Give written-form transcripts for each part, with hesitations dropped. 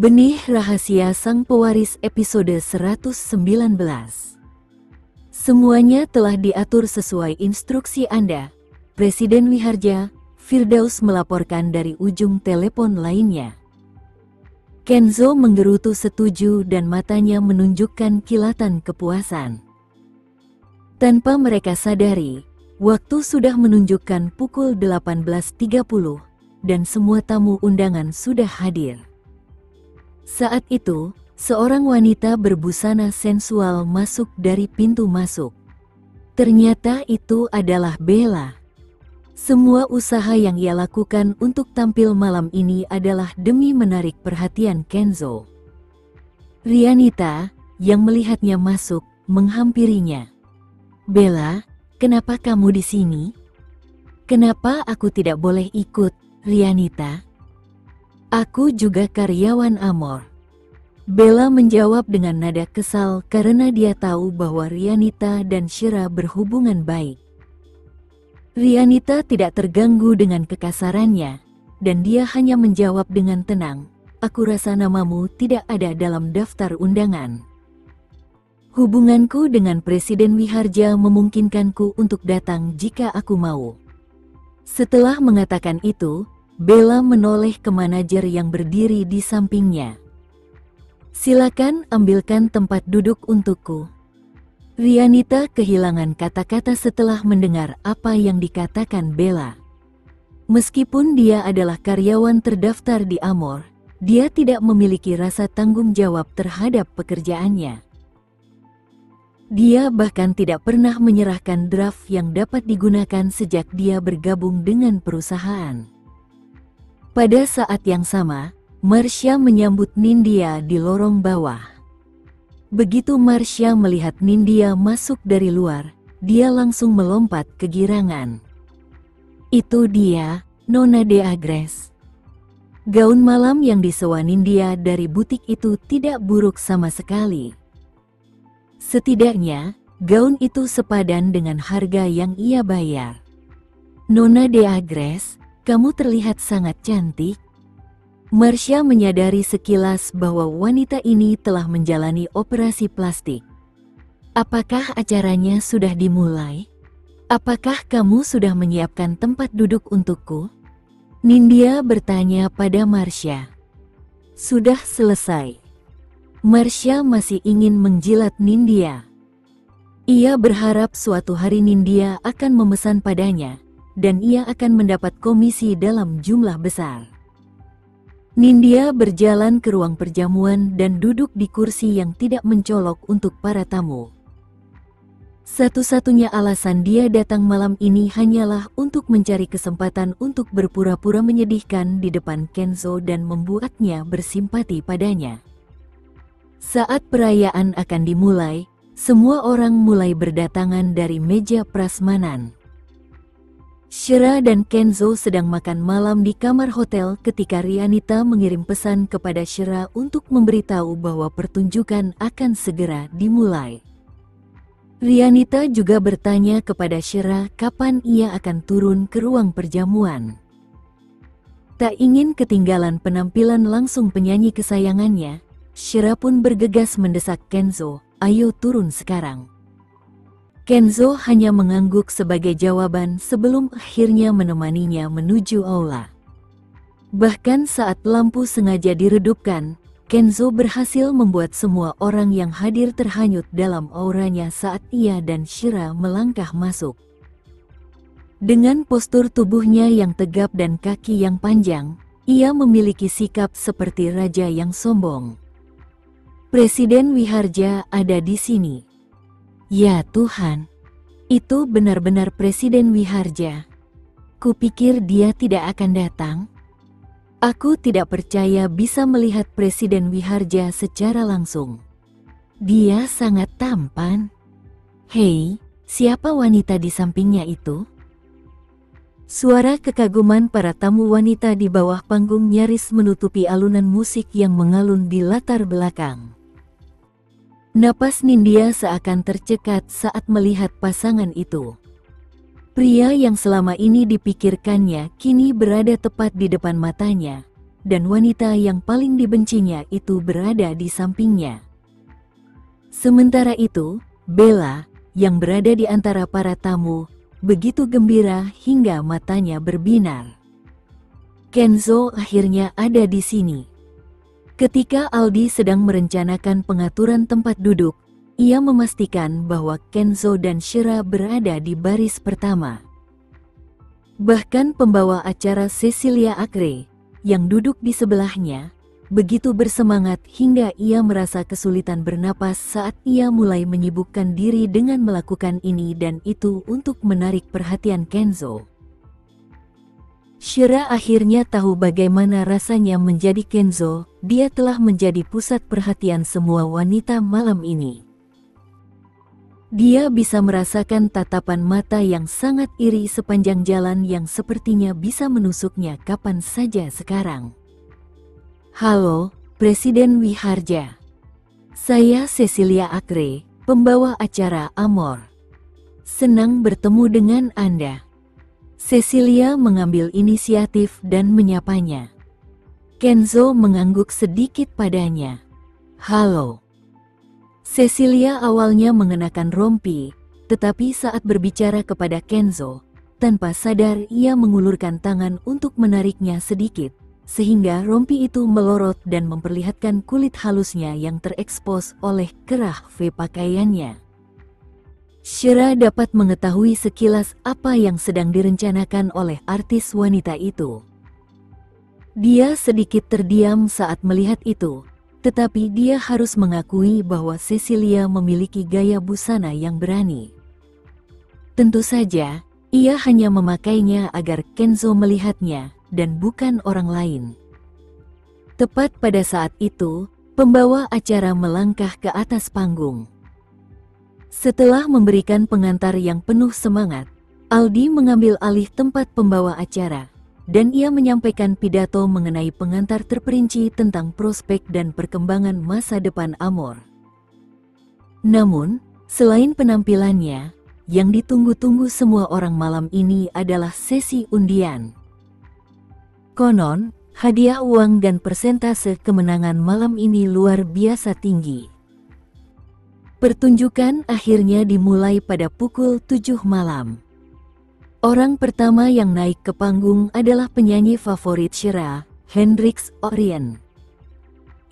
Benih Rahasia Sang Pewaris episode 119. Semuanya telah diatur sesuai instruksi Anda. Presiden Wiharja, Firdaus melaporkan dari ujung telepon lainnya. Kenzo menggerutu setuju dan matanya menunjukkan kilatan kepuasan. Tanpa mereka sadari, waktu sudah menunjukkan pukul 18.30 dan semua tamu undangan sudah hadir. Saat itu, seorang wanita berbusana sensual masuk dari pintu masuk. Ternyata itu adalah Bella. Semua usaha yang ia lakukan untuk tampil malam ini adalah demi menarik perhatian Kenzo. Rianita, yang melihatnya masuk, menghampirinya. "Bella, kenapa kamu di sini? Kenapa aku tidak boleh ikut, Rianita? Aku juga karyawan Amor." Bella menjawab dengan nada kesal karena dia tahu bahwa Rianita dan Shira berhubungan baik. Rianita tidak terganggu dengan kekasarannya, dan dia hanya menjawab dengan tenang, "Aku rasa namamu tidak ada dalam daftar undangan. Hubunganku dengan Presiden Wiharja memungkinkanku untuk datang jika aku mau." Setelah mengatakan itu, Bella menoleh ke manajer yang berdiri di sampingnya. "Silakan ambilkan tempat duduk untukku." Rianita kehilangan kata-kata setelah mendengar apa yang dikatakan Bella. Meskipun dia adalah karyawan terdaftar di Amor, dia tidak memiliki rasa tanggung jawab terhadap pekerjaannya. Dia bahkan tidak pernah menyerahkan draft yang dapat digunakan sejak dia bergabung dengan perusahaan. Pada saat yang sama, Marsha menyambut Nindya di lorong bawah. Begitu Marsha melihat Nindya masuk dari luar, dia langsung melompat kegirangan. "Itu dia, Nona de Agreste." Gaun malam yang disewa Nindya dari butik itu tidak buruk sama sekali. Setidaknya, gaun itu sepadan dengan harga yang ia bayar. "Nona de Agreste, kamu terlihat sangat cantik." Marsha menyadari sekilas bahwa wanita ini telah menjalani operasi plastik. "Apakah acaranya sudah dimulai? Apakah kamu sudah menyiapkan tempat duduk untukku?" Nindya bertanya pada Marsha. "Sudah selesai." Marsha masih ingin menjilat Nindya. Ia berharap suatu hari Nindya akan memesan padanya, dan ia akan mendapat komisi dalam jumlah besar. Nindya berjalan ke ruang perjamuan dan duduk di kursi yang tidak mencolok untuk para tamu. Satu-satunya alasan dia datang malam ini hanyalah untuk mencari kesempatan untuk berpura-pura menyedihkan di depan Kenzo dan membuatnya bersimpati padanya. Saat perayaan akan dimulai, semua orang mulai berdatangan dari meja prasmanan. Shira dan Kenzo sedang makan malam di kamar hotel ketika Rianita mengirim pesan kepada Shira untuk memberitahu bahwa pertunjukan akan segera dimulai. Rianita juga bertanya kepada Shira kapan ia akan turun ke ruang perjamuan. Tak ingin ketinggalan penampilan langsung penyanyi kesayangannya, Shira pun bergegas mendesak Kenzo, "Ayo turun sekarang." Kenzo hanya mengangguk sebagai jawaban sebelum akhirnya menemaninya menuju aula. Bahkan saat lampu sengaja diredupkan, Kenzo berhasil membuat semua orang yang hadir terhanyut dalam auranya saat ia dan Shira melangkah masuk. Dengan postur tubuhnya yang tegap dan kaki yang panjang, ia memiliki sikap seperti raja yang sombong. "Presiden Wiharja ada di sini." "Ya Tuhan, itu benar-benar Presiden Wiharja. Kupikir dia tidak akan datang. Aku tidak percaya bisa melihat Presiden Wiharja secara langsung. Dia sangat tampan. Hei, siapa wanita di sampingnya itu?" Suara kekaguman para tamu wanita di bawah panggung nyaris menutupi alunan musik yang mengalun di latar belakang. Napas Nindya seakan tercekat saat melihat pasangan itu. Pria yang selama ini dipikirkannya kini berada tepat di depan matanya, dan wanita yang paling dibencinya itu berada di sampingnya. Sementara itu, Bella, yang berada di antara para tamu, begitu gembira hingga matanya berbinar. Kenzo akhirnya ada di sini. Ketika Aldi sedang merencanakan pengaturan tempat duduk, ia memastikan bahwa Kenzo dan Shira berada di baris pertama. Bahkan pembawa acara Cecilia Acre, yang duduk di sebelahnya, begitu bersemangat hingga ia merasa kesulitan bernapas saat ia mulai menyibukkan diri dengan melakukan ini dan itu untuk menarik perhatian Kenzo. Shira akhirnya tahu bagaimana rasanya menjadi Kenzo, dia telah menjadi pusat perhatian semua wanita malam ini. Dia bisa merasakan tatapan mata yang sangat iri sepanjang jalan yang sepertinya bisa menusuknya kapan saja sekarang. Halo, Presiden Wiharja. Saya Cecilia Acre, pembawa acara Amor. Senang bertemu dengan Anda. Cecilia mengambil inisiatif dan menyapanya. Kenzo mengangguk sedikit padanya. Halo. Cecilia awalnya mengenakan rompi, tetapi saat berbicara kepada Kenzo, tanpa sadar ia mengulurkan tangan untuk menariknya sedikit, sehingga rompi itu melorot dan memperlihatkan kulit halusnya yang terekspos oleh kerah V pakaiannya. Shira dapat mengetahui sekilas apa yang sedang direncanakan oleh artis wanita itu. Dia sedikit terdiam saat melihat itu, tetapi dia harus mengakui bahwa Cecilia memiliki gaya busana yang berani. Tentu saja, ia hanya memakainya agar Kenzo melihatnya, dan bukan orang lain. Tepat pada saat itu, pembawa acara melangkah ke atas panggung. Setelah memberikan pengantar yang penuh semangat, Aldi mengambil alih tempat pembawa acara, dan ia menyampaikan pidato mengenai pengantar terperinci tentang prospek dan perkembangan masa depan Amor. Namun, selain penampilannya, yang ditunggu-tunggu semua orang malam ini adalah sesi undian. Konon, hadiah uang dan persentase kemenangan malam ini luar biasa tinggi. Pertunjukan akhirnya dimulai pada pukul 7 malam. Orang pertama yang naik ke panggung adalah penyanyi favorit Shira, Hendrix Orien.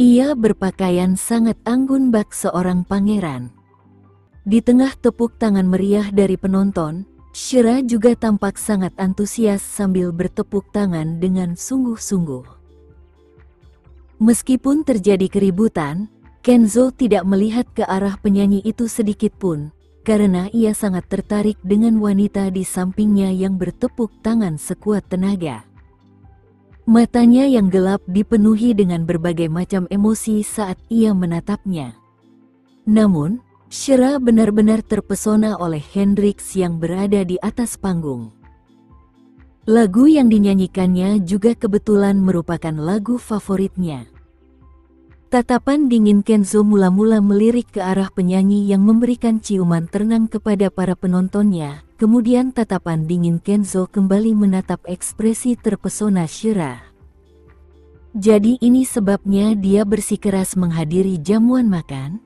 Ia berpakaian sangat anggun bak seorang pangeran. Di tengah tepuk tangan meriah dari penonton, Shira juga tampak sangat antusias sambil bertepuk tangan dengan sungguh-sungguh. Meskipun terjadi keributan, Kenzo tidak melihat ke arah penyanyi itu sedikit pun, karena ia sangat tertarik dengan wanita di sampingnya yang bertepuk tangan sekuat tenaga. Matanya yang gelap dipenuhi dengan berbagai macam emosi saat ia menatapnya. Namun, Shira benar-benar terpesona oleh Hendrix yang berada di atas panggung. Lagu yang dinyanyikannya juga kebetulan merupakan lagu favoritnya. Tatapan dingin Kenzo mula-mula melirik ke arah penyanyi yang memberikan ciuman tenang kepada para penontonnya. Kemudian tatapan dingin Kenzo kembali menatap ekspresi terpesona Shira. Jadi ini sebabnya dia bersikeras menghadiri jamuan makan?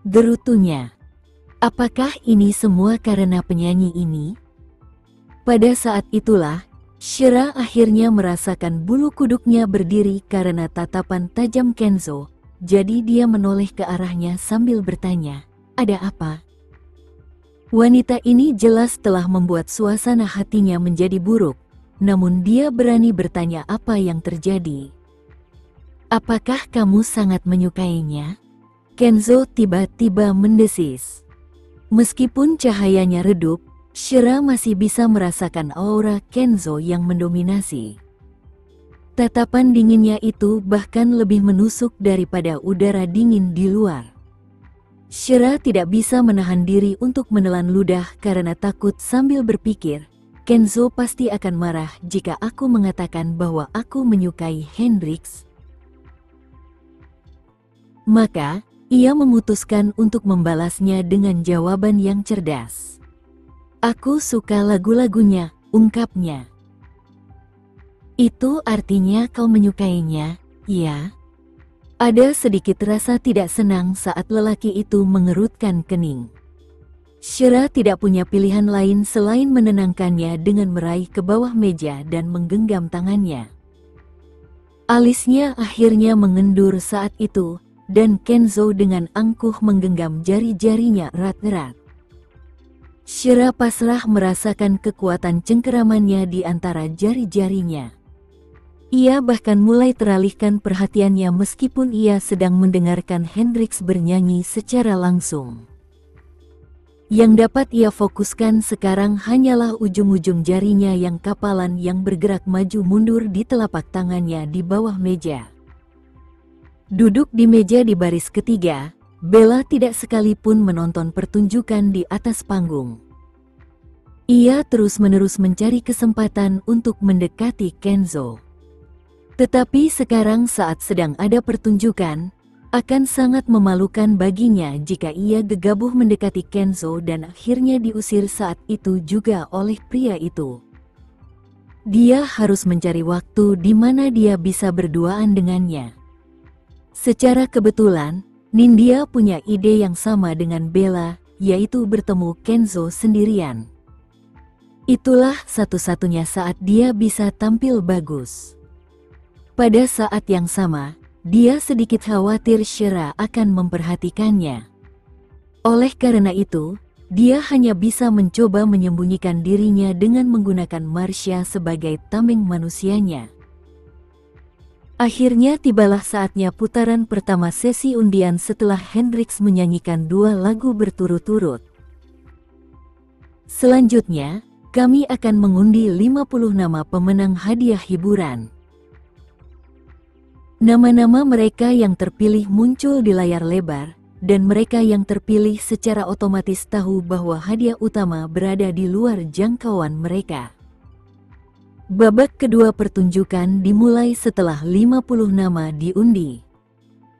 Gerutunya. Apakah ini semua karena penyanyi ini? Pada saat itulah, Shira akhirnya merasakan bulu kuduknya berdiri karena tatapan tajam Kenzo, jadi dia menoleh ke arahnya sambil bertanya, "Ada apa?" Wanita ini jelas telah membuat suasana hatinya menjadi buruk, namun dia berani bertanya apa yang terjadi. "Apakah kamu sangat menyukainya?" Kenzo tiba-tiba mendesis. Meskipun cahayanya redup, Shira masih bisa merasakan aura Kenzo yang mendominasi. Tatapan dinginnya itu bahkan lebih menusuk daripada udara dingin di luar. Shira tidak bisa menahan diri untuk menelan ludah karena takut sambil berpikir, Kenzo pasti akan marah jika aku mengatakan bahwa aku menyukai Hendrix. Maka, ia memutuskan untuk membalasnya dengan jawaban yang cerdas. "Aku suka lagu-lagunya," ungkapnya. Itu artinya kau menyukainya, ya? Ada sedikit rasa tidak senang saat lelaki itu mengerutkan kening. Shira tidak punya pilihan lain selain menenangkannya dengan meraih ke bawah meja dan menggenggam tangannya. Alisnya akhirnya mengendur saat itu, dan Kenzo dengan angkuh menggenggam jari-jarinya erat-erat. Shira pasrah merasakan kekuatan cengkeramannya di antara jari-jarinya. Ia bahkan mulai teralihkan perhatiannya meskipun ia sedang mendengarkan Hendrix bernyanyi secara langsung. Yang dapat ia fokuskan sekarang hanyalah ujung-ujung jarinya yang kapalan yang bergerak maju mundur di telapak tangannya di bawah meja. Duduk di meja di baris ketiga, Bella tidak sekalipun menonton pertunjukan di atas panggung. Ia terus-menerus mencari kesempatan untuk mendekati Kenzo. Tetapi sekarang saat sedang ada pertunjukan, akan sangat memalukan baginya jika ia gegabah mendekati Kenzo dan akhirnya diusir saat itu juga oleh pria itu. Dia harus mencari waktu di mana dia bisa berduaan dengannya. Secara kebetulan, Nindya punya ide yang sama dengan Bella, yaitu bertemu Kenzo sendirian. Itulah satu-satunya saat dia bisa tampil bagus. Pada saat yang sama, dia sedikit khawatir Shira akan memperhatikannya. Oleh karena itu, dia hanya bisa mencoba menyembunyikan dirinya dengan menggunakan Marsha sebagai tameng manusianya. Akhirnya tibalah saatnya putaran pertama sesi undian setelah Hendrix menyanyikan 2 lagu berturut-turut. Selanjutnya, kami akan mengundi 50 nama pemenang hadiah hiburan. Nama-nama mereka yang terpilih muncul di layar lebar, dan mereka yang terpilih secara otomatis tahu bahwa hadiah utama berada di luar jangkauan mereka. Babak kedua pertunjukan dimulai setelah 50 nama diundi.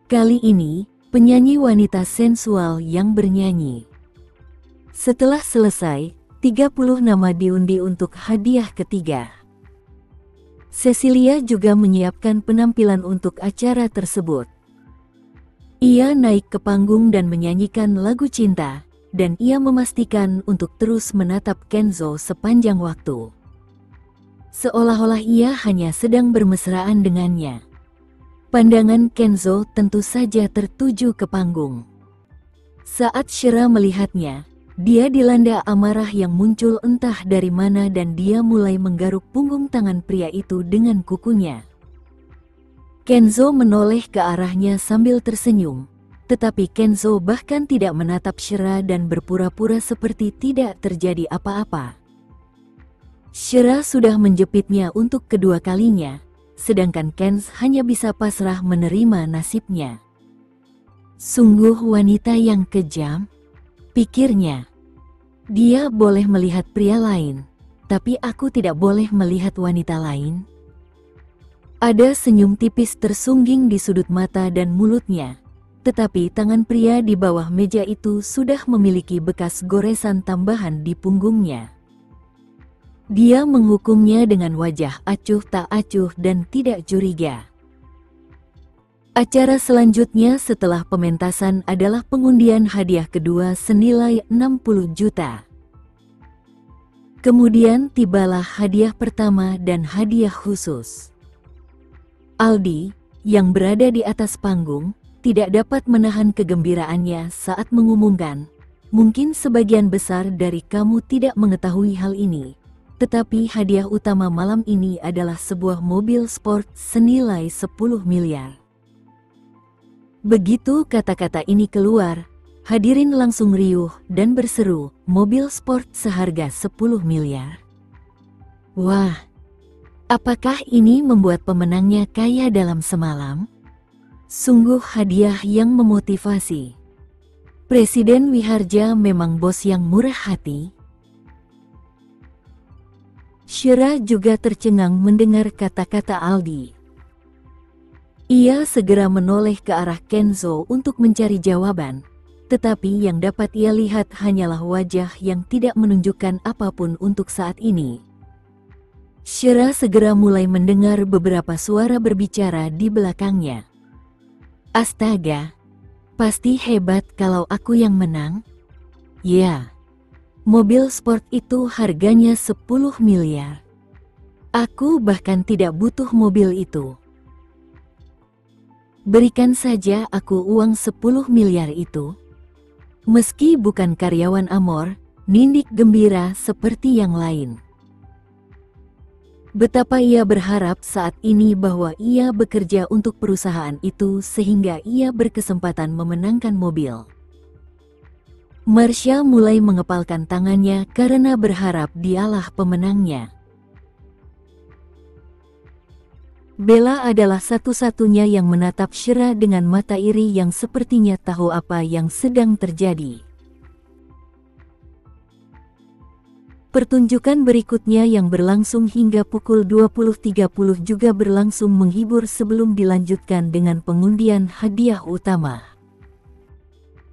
Kali ini, penyanyi wanita sensual yang bernyanyi. Setelah selesai, 30 nama diundi untuk hadiah ketiga. Cecilia juga menyiapkan penampilan untuk acara tersebut. Ia naik ke panggung dan menyanyikan lagu cinta, dan ia memastikan untuk terus menatap Kenzo sepanjang waktu. Seolah-olah ia hanya sedang bermesraan dengannya. Pandangan Kenzo tentu saja tertuju ke panggung. Saat Shira melihatnya, dia dilanda amarah yang muncul entah dari mana dan dia mulai menggaruk punggung tangan pria itu dengan kukunya. Kenzo menoleh ke arahnya sambil tersenyum, tetapi Kenzo bahkan tidak menatap Shira dan berpura-pura seperti tidak terjadi apa-apa. Shira sudah menjepitnya untuk kedua kalinya, sedangkan Kenz hanya bisa pasrah menerima nasibnya. Sungguh wanita yang kejam, pikirnya. Dia boleh melihat pria lain, tapi aku tidak boleh melihat wanita lain. Ada senyum tipis tersungging di sudut mata dan mulutnya, tetapi tangan pria di bawah meja itu sudah memiliki bekas goresan tambahan di punggungnya. Dia menghukumnya dengan wajah acuh tak acuh dan tidak curiga. Acara selanjutnya setelah pementasan adalah pengundian hadiah kedua senilai 60 juta. Kemudian tibalah hadiah pertama dan hadiah khusus. Aldi, yang berada di atas panggung, tidak dapat menahan kegembiraannya saat mengumumkan, "Mungkin sebagian besar dari kamu tidak mengetahui hal ini, tetapi hadiah utama malam ini adalah sebuah mobil sport senilai 10 miliar. Begitu kata-kata ini keluar, hadirin langsung riuh dan berseru, "Mobil sport seharga 10 miliar. Wah, apakah ini membuat pemenangnya kaya dalam semalam? Sungguh hadiah yang memotivasi. Presiden Wiharja memang bos yang murah hati." Shira juga tercengang mendengar kata-kata Aldi. Ia segera menoleh ke arah Kenzo untuk mencari jawaban, tetapi yang dapat ia lihat hanyalah wajah yang tidak menunjukkan apapun untuk saat ini. Syera segera mulai mendengar beberapa suara berbicara di belakangnya. Astaga, pasti hebat kalau aku yang menang. Ya, mobil sport itu harganya 10 miliar. Aku bahkan tidak butuh mobil itu. Berikan saja aku uang 10 miliar itu. Meski bukan karyawan Amor, Nindik gembira seperti yang lain. Betapa ia berharap saat ini bahwa ia bekerja untuk perusahaan itu sehingga ia berkesempatan memenangkan mobil. Marsha mulai mengepalkan tangannya karena berharap dialah pemenangnya. Bella adalah satu-satunya yang menatap Syera dengan mata iri yang sepertinya tahu apa yang sedang terjadi. Pertunjukan berikutnya yang berlangsung hingga pukul 20.30 juga berlangsung menghibur sebelum dilanjutkan dengan pengundian hadiah utama.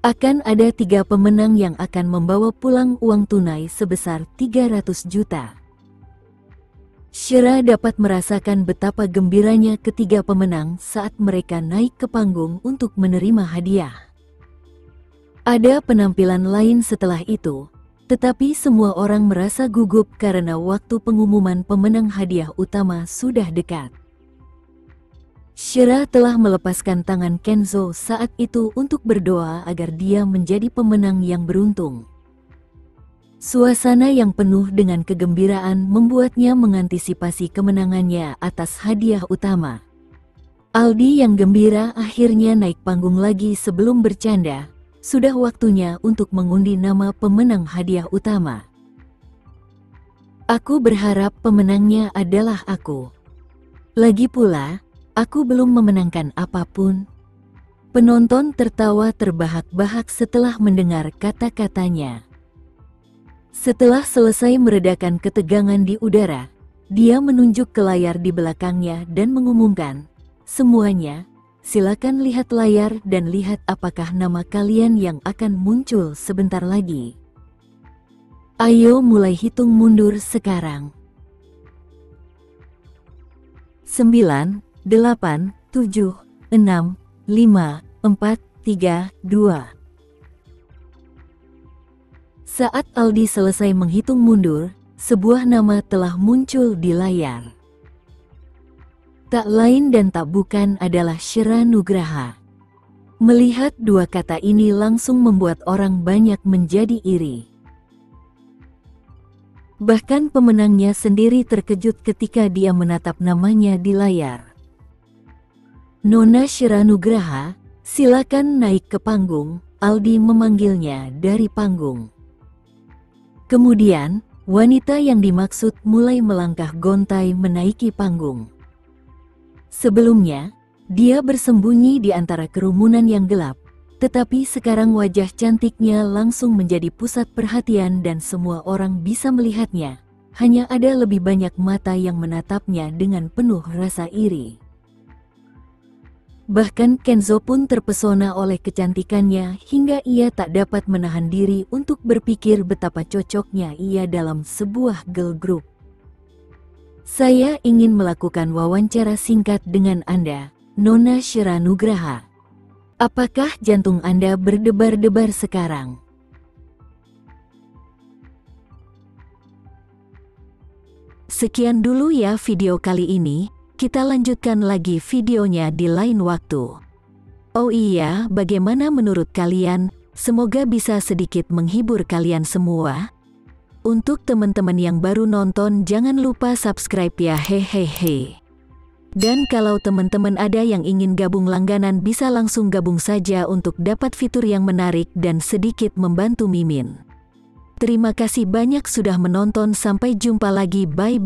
Akan ada 3 pemenang yang akan membawa pulang uang tunai sebesar 300 juta. Syera dapat merasakan betapa gembiranya ketiga pemenang saat mereka naik ke panggung untuk menerima hadiah. Ada penampilan lain setelah itu, tetapi semua orang merasa gugup karena waktu pengumuman pemenang hadiah utama sudah dekat. Syera telah melepaskan tangan Kenzo saat itu untuk berdoa agar dia menjadi pemenang yang beruntung. Suasana yang penuh dengan kegembiraan membuatnya mengantisipasi kemenangannya atas hadiah utama. Aldi yang gembira akhirnya naik panggung lagi sebelum bercanda. Sudah waktunya untuk mengundi nama pemenang hadiah utama. Aku berharap pemenangnya adalah aku. Lagi pula, aku belum memenangkan apapun. Penonton tertawa terbahak-bahak setelah mendengar kata-katanya. Setelah selesai meredakan ketegangan di udara, dia menunjuk ke layar di belakangnya dan mengumumkan, "Semuanya, silakan lihat layar dan lihat apakah nama kalian yang akan muncul sebentar lagi. Ayo mulai hitung mundur sekarang." 9, 8, 7, 6, 5, 4, 3, 2. Saat Aldi selesai menghitung mundur, sebuah nama telah muncul di layar. Tak lain dan tak bukan adalah Syera Nugraha. Melihat dua kata ini langsung membuat orang banyak menjadi iri. Bahkan pemenangnya sendiri terkejut ketika dia menatap namanya di layar. "Nona Syera Nugraha, silakan naik ke panggung," Aldi memanggilnya dari panggung. Kemudian, wanita yang dimaksud mulai melangkah gontai menaiki panggung. Sebelumnya, dia bersembunyi di antara kerumunan yang gelap, tetapi sekarang wajah cantiknya langsung menjadi pusat perhatian dan semua orang bisa melihatnya. Hanya ada lebih banyak mata yang menatapnya dengan penuh rasa iri. Bahkan Kenzo pun terpesona oleh kecantikannya hingga ia tak dapat menahan diri untuk berpikir betapa cocoknya ia dalam sebuah girl group. "Saya ingin melakukan wawancara singkat dengan Anda, Nona Syera Nugraha. Apakah jantung Anda berdebar-debar sekarang?" Sekian dulu ya video kali ini. Kita lanjutkan lagi videonya di lain waktu. Oh iya, bagaimana menurut kalian? Semoga bisa sedikit menghibur kalian semua. Untuk teman-teman yang baru nonton, jangan lupa subscribe ya, hehehe. Dan kalau teman-teman ada yang ingin gabung langganan, bisa langsung gabung saja untuk dapat fitur yang menarik dan sedikit membantu Mimin. Terima kasih banyak sudah menonton, sampai jumpa lagi, bye.